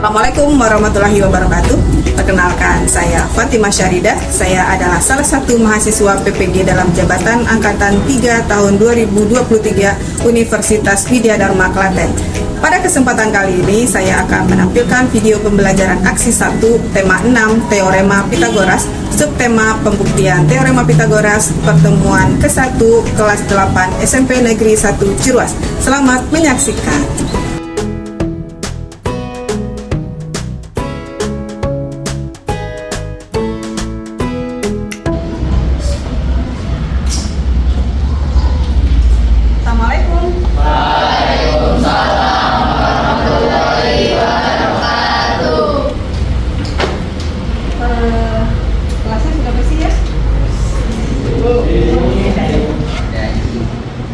Assalamualaikum warahmatullahi wabarakatuh. Perkenalkan, saya Fatimah Syaridah. Saya adalah salah satu mahasiswa PPG dalam jabatan Angkatan 3 tahun 2023 Universitas Widya Dharma Klaten. Pada kesempatan kali ini, saya akan menampilkan video pembelajaran aksi 1, tema 6, Teorema Pitagoras, subtema pembuktian Teorema Pitagoras, pertemuan ke-1, kelas 8 SMP Negeri 1 Ciruas. Selamat menyaksikan. Kelasnya sudah bersih ya?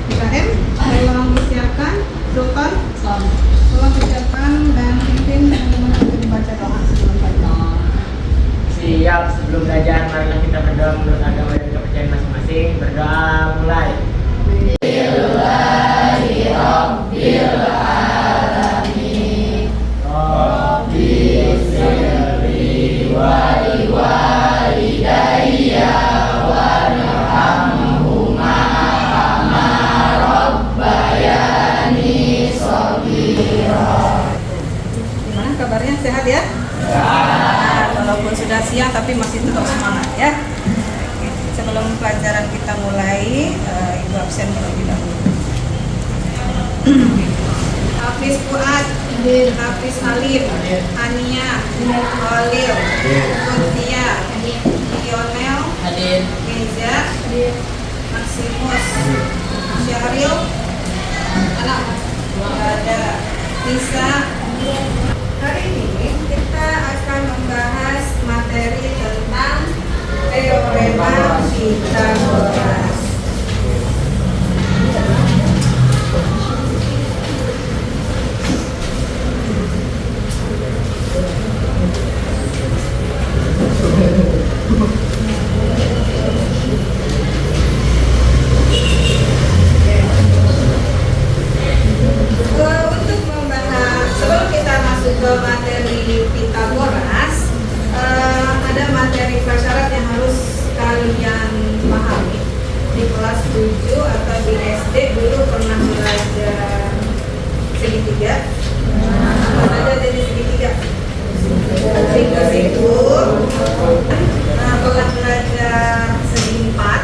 IKM, tolong disiapkan. Sultan, tolong disiapkan dan pimpin bagaimana kita membaca doa sebelum belajar. Siap, sebelum belajar marilah kita berdoa menurut agama dan kepercayaan masing-masing. Berdoa mulai. Gimana kabarnya, sehat ya? Nah, walaupun sudah siang tapi masih tetap semangat ya. Oke, sebelum pelajaran kita mulai, Ibu absen terlebih dahulu. Hafiz Fuad, Hafiz Alim, Ania, Khalil, Kuntia, Lionel, Reza, Maximus, Syahril, anak ada Nisa. Hari ini kita akan membahas materi tentang Teorema Pitagoras. Untuk membahas, sebelum kita masuk ke materi Pitagoras, ada materi prasyarat yang harus kalian pahami. Di kelas 7 atau di SD dulu pernah belajar segitiga. Apa aja jadi segitiga? Siku-siku. Pernah belajar segi empat.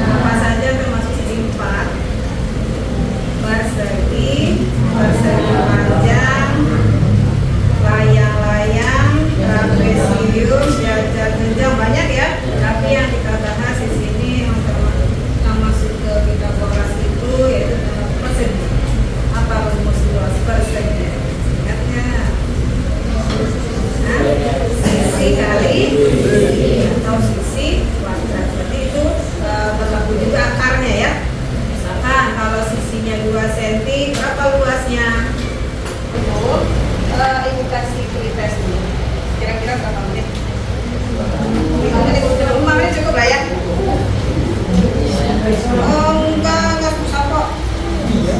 Apa saja termasuk segi empat? Persegi panjang, layang-layang, trapesium, jajak genjang, banyak ya. Tapi yang kita bahas di sini yang masuk ke Pitagoras itu yaitu persegi. Apa rumus luas persegi? Ingatnya? Sisi kali atau sisi kuadrat. Berarti itu berlaku juga akarnya ya. Misalkan kalau sisinya 2 cm, berapa luasnya? Ibu kasih krites dulu. Kira-kira berapa menit? 5 menit. 5 menit cukup lah ya? Oh, enggak susah kok.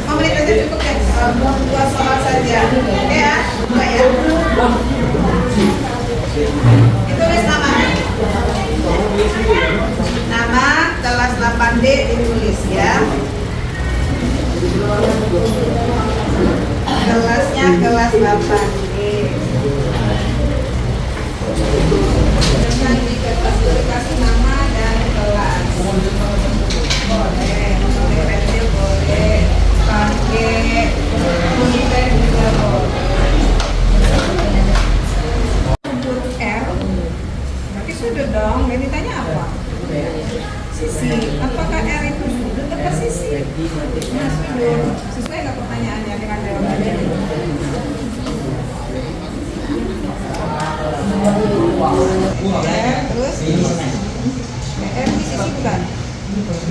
5 menit aja cukup ya? 2 soal saja. Oke ya? Enggak ya? Ditulis namanya. Nama kelas 8D ditulis ya. Kelasnya kelas 8D. Dengan di kertas dikasih nama dan kelas. Boleh, pakai pensil boleh, pakai pulpen juga boleh. Sebut R, berarti sudut dong. Yang ditanya apa? Sisi. Apakah R itu sudut atau sisi? Nah, sudut. Sesuai nggak pertanyaannya dengan jawabannya? R, terus PR di sisi bukan?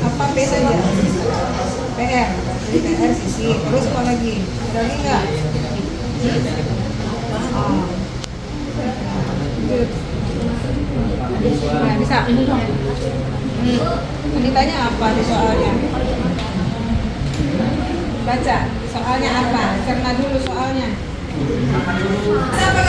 Apa P saja? PR. Jadi PR sisi. Terus apa lagi? Ada lagi nggak? Oh. Nah, bisa. Ditanya apa di soalnya? Baca soalnya apa? Cerna dulu soalnya. Apa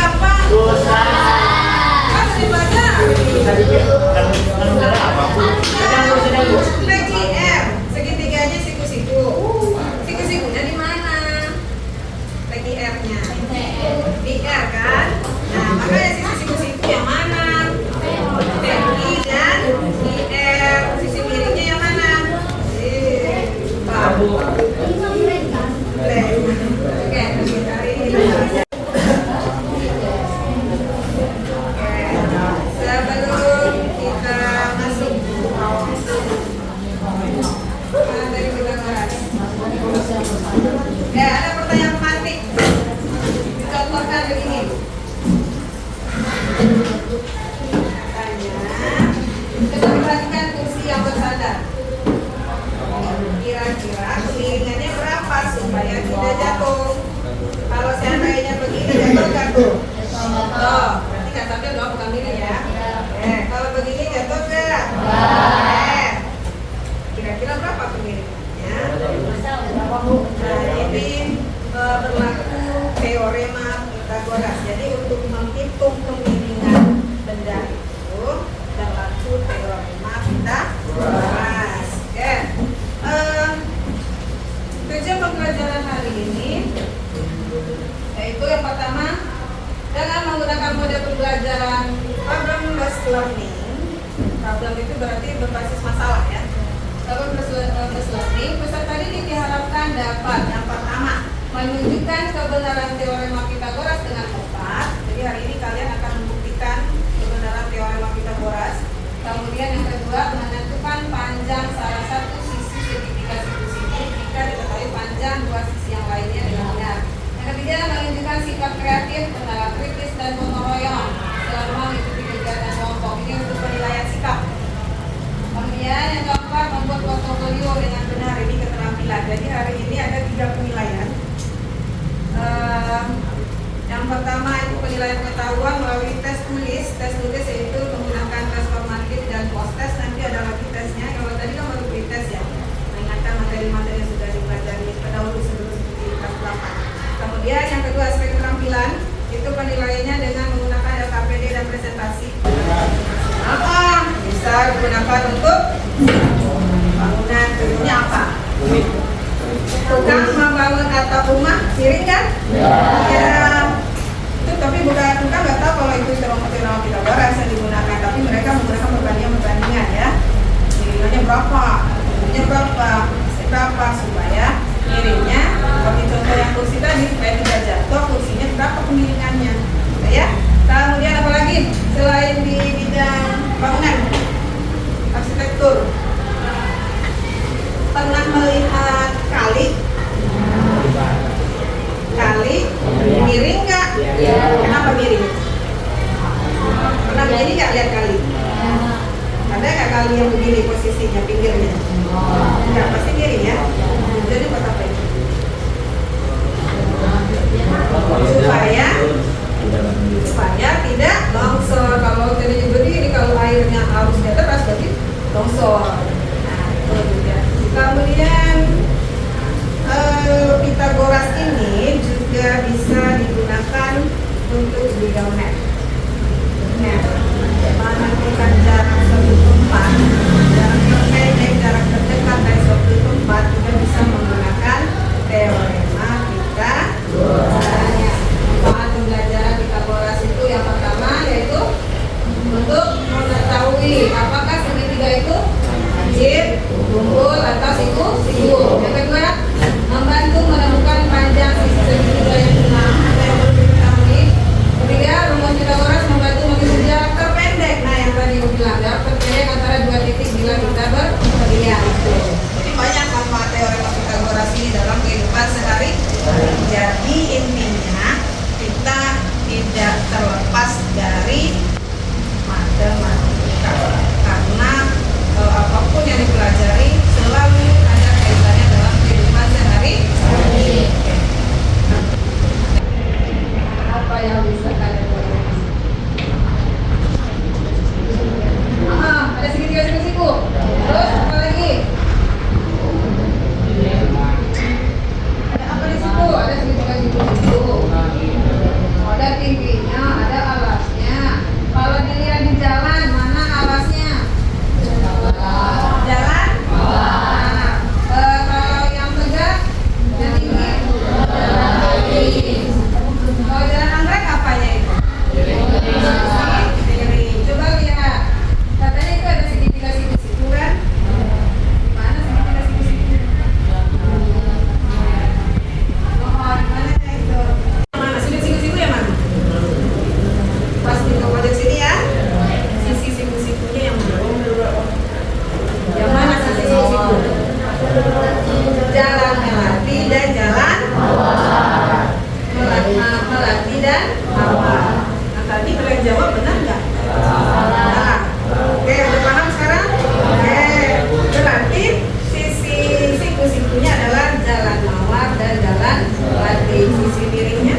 Pitagoras. Jadi untuk menghitung kemiringan benda itu berlaku teorema Pitagoras. Oke. Tujuan pembelajaran hari ini yaitu yang pertama, dengan menggunakan model pembelajaran problem based learning. Problem itu berarti berbasis masalah ya. Problem based learning, peserta didik diharapkan dapat yang pertama menunjukkan kebenaran teorema Pitagoras dengan tepat. Jadi hari ini kalian akan membuktikan kebenaran teorema Pitagoras. Kemudian yang kedua, menentukan panjang salah satu sisi segitiga siku-siku jika diketahui panjang dua sisi yang lainnya dengan benar. Yang ketiga, menunjukkan sikap kreatif, kendala kritis dan gotong royong selama mengikuti kegiatan kelompok. Ini untuk penilaian sikap. Kemudian yang keempat, membuat portofolio dengan benar. Ini keterampilan. Jadi hari ini ada 3 penilaian. Yang pertama itu penilaian pengetahuan melalui tes tulis. Tes tulis yaitu menggunakan tes formatif dan post test. Nanti ada lagi tesnya. Kalau tadi kan baru pretest ya, mengingatkan materi-materi yang sudah dipelajari pendahulu sebelum seperti kelas 8. Kemudian yang kedua, aspek keterampilan itu penilaiannya dengan menggunakan LKPD dan presentasi. Bisa digunakan untuk bangunan. Contohnya apa? Tukang membangun atap rumah, miring kan? Ya. Itu tapi bukan tukang, nggak tahu kalau itu teorema Pitagoras yang digunakan, tapi mereka menggunakan perbandingan ya. Miringannya berapa? Miringnya berapa supaya miringnya seperti contoh yang kursi tadi, supaya tidak jatuh kursinya berapa kemiringannya, ya. Kemudian apa lagi selain di bidang bangunan, arsitektur, pernah melihat kali miring nggak? Kenapa miring? Pernah miring nggak lihat kali? Ada nggak kali yang begini posisinya pinggirnya? Enggak, pasti miring ya. Jadi buat apa itu? Supaya tidak longsor. Kalau tadinya berdiri, kalau airnya arusnya deras berarti longsor. Nah, itu juga. Kemudian Pitagoras ini juga bisa digunakan untuk geometri. Menentukan jarak suatu tempat, jarak terpendek, jarak terdekat dari suatu tempat juga bisa menggunakan teorema Pitagoras. Manfaat pembelajaran Pitagoras itu yang pertama yaitu untuk mengetahui apakah segitiga itu lancip, kumpul atau siku-siku. Yang kedua, membantu menemukan panjang sisi segitiga yang benar yang perlu diketahui. Ketiga, rumus Pitagoras membantu menghitung jarak terpendek. Nah, yang tadi aku bilang jarak terpendek antara dua titik bila kita berpergian. Jadi banyak manfaat teorema Pitagoras ini dalam kehidupan sehari. Jadi intinya kita tidak terlepas dari matematika karena apapun yang dipelajari selalu ada kaitannya dalam kehidupan sehari-hari. Apa yang bisa kalian lakukan? Ada segitiga siku-siku. Terus apa lagi? Ada apa di situ? Ada segitiga siku-siku. Ada tingginya, ada alasnya. Kalau dilihat di jalan, mana alasnya? Jalan? Nah, kalau yang tegak, yang tinggi? Kalau jalan anggrek apanya itu? Kiri. Coba lihat. Katanya itu ada segitiga siku-siku kan? Mana segitiga siku-siku? Oh, mana itu? Mana siku-siku yang mana? Pas di pojok sini ya. Sisi siku-sikunya yang mana? Yang mana sisi siku-siku? Jalan melati dan jalan melati dan mawar. Nah, tadi kalian jawab benar nggak? Salah. Oke, udah paham sekarang? Oke, berarti sisi siku-sikunya adalah jalan mawar dan jalan melati. Sisi miringnya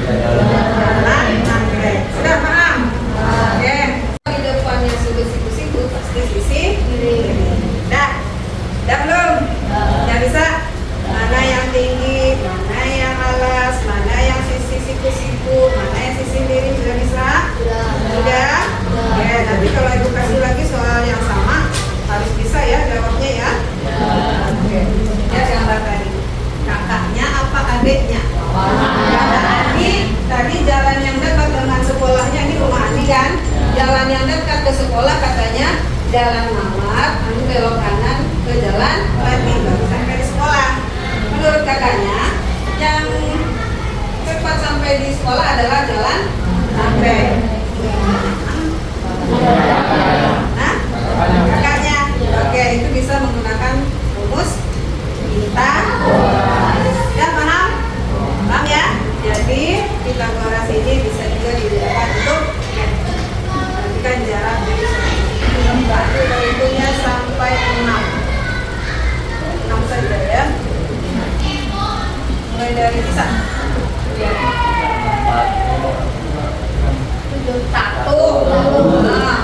jalan anggrek. Sudah paham? Oke. Di depannya siku-siku pasti sisi miring. Dah belum? Ya bisa. Mana yang tinggi, mana yang alas, mana yang sisi siku-siku, nanti kalau ibu kasih lagi soal yang sama harus bisa ya jawabnya ya. Oke. Ya gambar tadi. Kakaknya apa adiknya? Kata Andi, tadi jalan yang dekat dengan sekolahnya, ini rumah Andi kan? Jalan yang dekat ke sekolah katanya jalan Mamat, lalu belok kanan ke jalan Lati baru sampai di sekolah. Menurut kakaknya, yang cepat sampai di sekolah adalah jalan sampai. Nah, kakaknya, oke itu bisa menggunakan rumus Pythagoras. Ya paham? Paham ya? Jadi Pythagoras ini bisa juga digunakan untuk menentukan jarak dari satu hitungnya sampai 6 saja ya. Mulai dari bisa. Satu. Nah.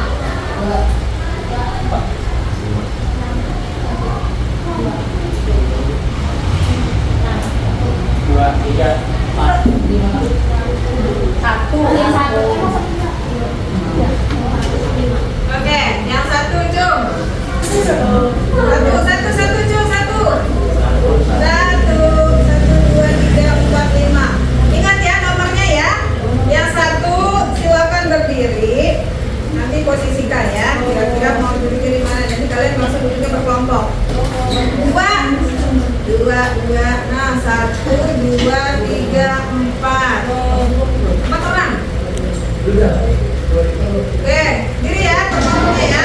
Dua, tiga, empat. Satu. Oke, yang satu Jum. Satu Jum, satu. 1, 2, 3, 4, 5. Ingat ya nomornya ya. Yang satu silakan berdiri. Nanti posisikan ya. Kira-kira mau duduknya di mana. Jadi kalian langsung duduknya berkelompok. 2. Nah 1, 2, 3, 4. 4 orang. Oke, diri ya, berkelompoknya ya.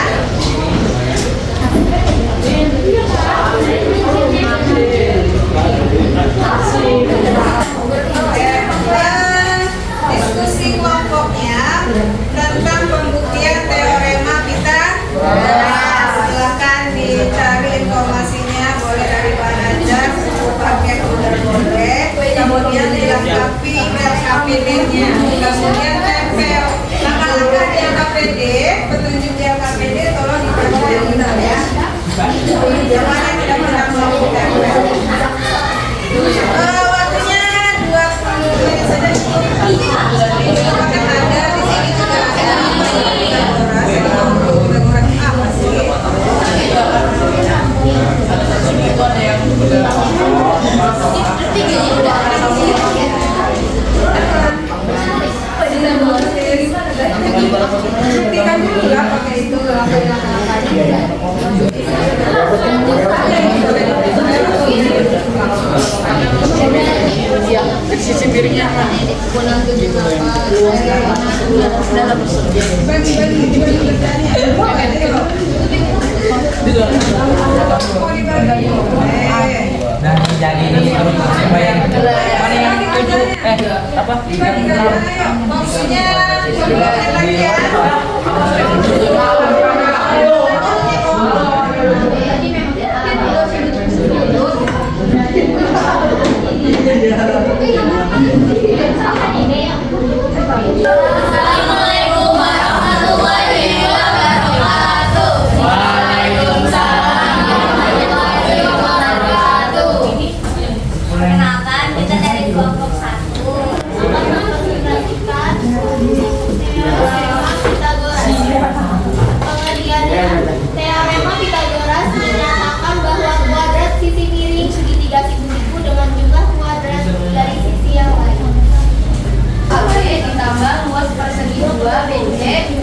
Diskusi kelompoknya tentang pembuktian teorema Pythagoras. Silahkan dicari informasinya, boleh dari mana aja, pakai folder boleh. Kemudian dilengkapi LKPD-nya, kemudian tempel langkah-langkah di LKPD, petunjuk di LKPD tolong dibaca yang benar ya. Jangan tidak pernah melakukan. Waktunya 20 menit saja cukup. Akan ada di sini juga ada Pythagoras apa sih? Buktikan dulu lah pakai itu Sisi piringnya Dan jadi ini harus bayar. Mana yang tujuh? Apa? Maksudnya lagi ya. Assalamualaikum warahmatullahi wabarakatuh. Waalaikumsalam warahmatullahi wabarakatuh. Perkenalkan, kita dari kelompok 1 akan mempresentasikan teorema Pythagoras. Pengertiannya, teorema Pythagoras menyatakan bahwa kuadrat sisi miring segitiga siku-siku dengan jumlah kuadrat dari sisi yang lain. AB ditambah luas persegi 2 BC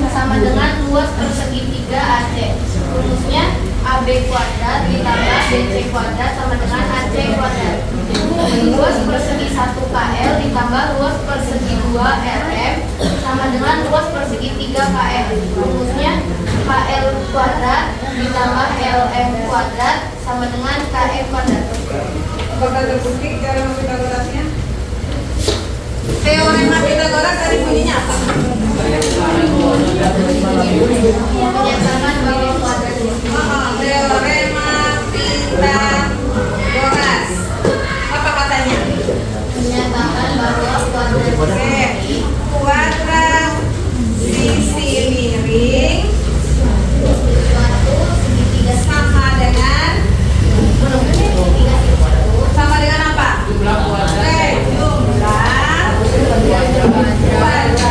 sama dengan luas persegi 3 AC. Rumusnya AB kuadrat ditambah BC kuadrat sama dengan AC kuadrat. Luas persegi 1 KL ditambah luas persegi 2 RM sama dengan luas persegi 3 KL. Rumusnya KL kuadrat ditambah LM kuadrat sama dengan KM kuadrat. Apakah terbukti teorema Pythagorasnya? Teorema Pythagoras tadi bunyinya apa? Menyatakan bahwa kuadrat Teorema Pythagoras. Apa katanya? menyatakan bahwa kuadrat Oke. Kuadrat sisi miring suatu segitiga sama dengan apa? Jumlah kuadrat. Kuadrat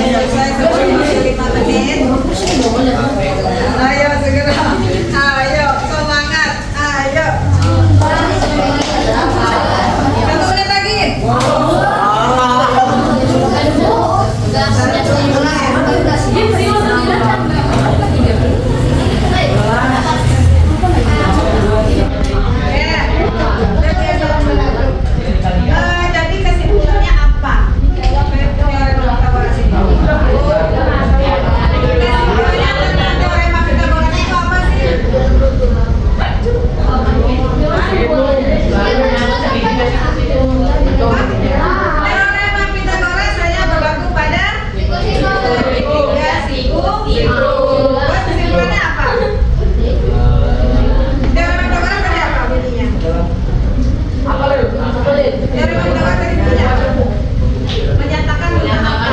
Selesai sebelum 5 menit. Ayo segera. Ayo semangat. Ayo. 1 menit lagi. Jadi kesimpulannya apa? Teorema Pythagoras itu apa sih? Teorema Pythagoras hanya berlaku pada tiga siku. Kesimpulannya apa? Teorema Pythagoras tadi apa bunyinya? Teorema Pythagoras tadi bunyinya apa? Menyatakan tentang apa?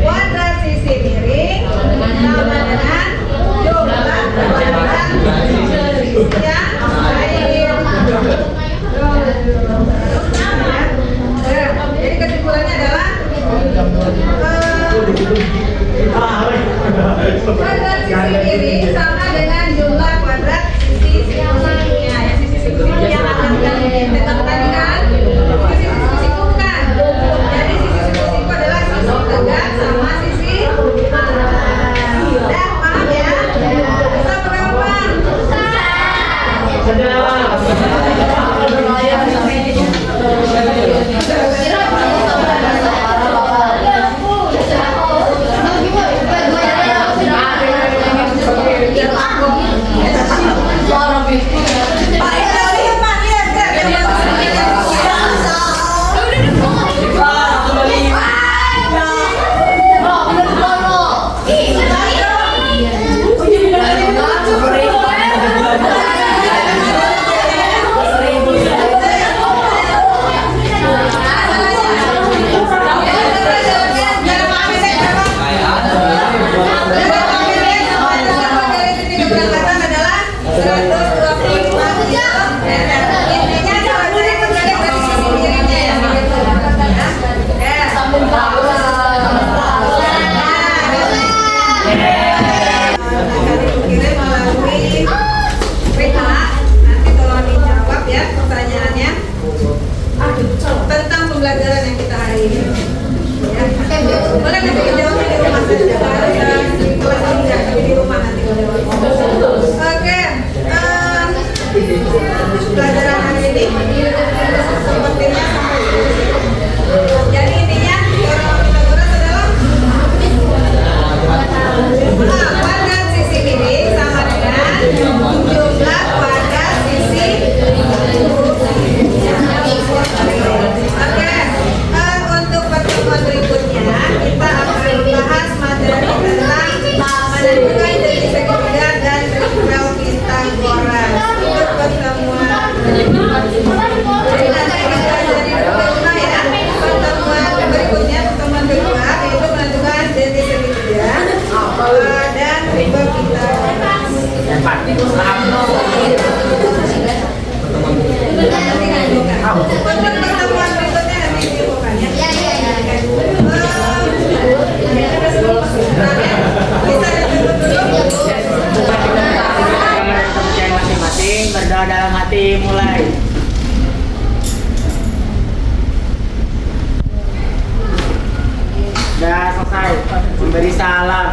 Kuadrat sisi miring sama dengan jumlah kuadrat sisi yang lain. Jadi kesimpulannya adalah kuadrat sisi miring sama dengan jumlah kuadrat sisi siku-sikunya. Ya, sisi siku-siku yang akan ditetapkan tadi kan? Sisi siku-siku kan? Jadi sisi siku-siku adalah sisi tegak sama sisi udah paham ya? Bisa berapa? Pak, lihat Pak, lihat. Tentang pembelajaran yang kita hari ini. Ya. Boleh nanti dijawabnya di rumah saja. Di kelas ini enggak, tapi di rumah nanti dijawab. Oke. Pelajaran hari ini sepertinya sampai di sini. Jadi intinya teorema Pythagoras adalah kuadrat sisi miring sama dengan jumlah kuadrat sisi. Oke, untuk pertemuan berikutnya kita akan bahas materi tentang menentukan dari segitiga dan integral Pythagoras. Untuk pertemuan jadi nanti kita jadi berikutnya ya. Pertemuan berikutnya, pertemuan kedua yaitu menentukan dari segitiga dan trigonometri Pythagoras. Untuk pertemuan berikutnya nanti diumumkan ya. Bisa ditutup dulu. Kepercayaan masing-masing, berdoa dalam hati, mulai. Sudah selesai memberi salam.